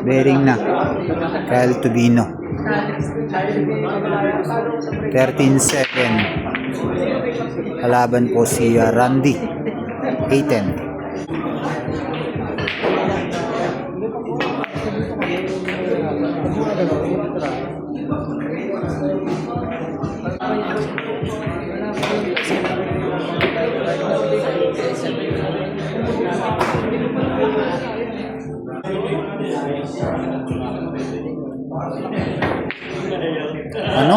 Bearing na. Kyle Tubino. 13-7. Kalaban po si Randy. 8-10. Ano?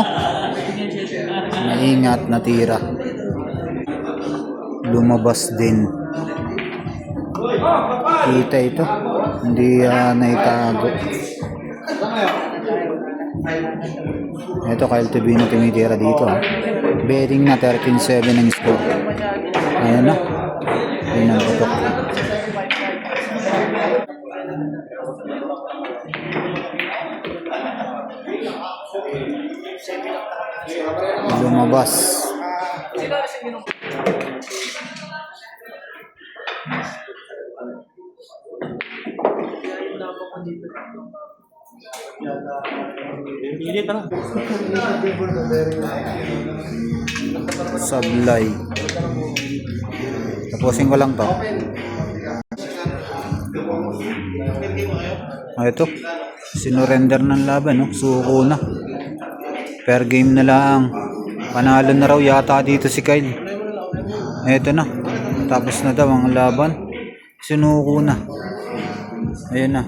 Maingat na tira. Lumabas din. Kita ito. Hindi naitago. Ito Kyle Tubino tumitira dito. Bearing na 13-7 ang score. Ayan na. Ayan ang putok. Lumabas. Sablay. Tapusin ko lang to. Ito. Sinurrender ng laban, no? Suko na. Per game na lang. Panalo na raw yata dito si Kyle. Ito na. Tapos na daw ang laban. Sinuko na. Ayun na.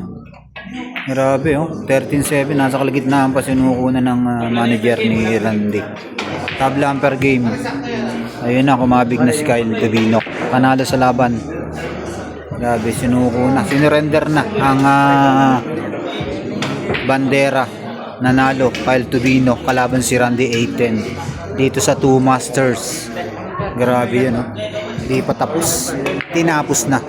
Grabe, oh. 13-7. Nasa kalagitnaan pa, sinuko na ng manager ni Randy. Tabla per game. Ayun na, kumabig na si Kyle Tubino. Panalo sa laban. Grabe, sinuko na. Sinurrender na ang bandera. Nanalo Kyle Tubino. Kalaban si Randy 8-10. Dito sa 2 Masters. Grabe yun, oh. Di pa tapos. Tinapos na.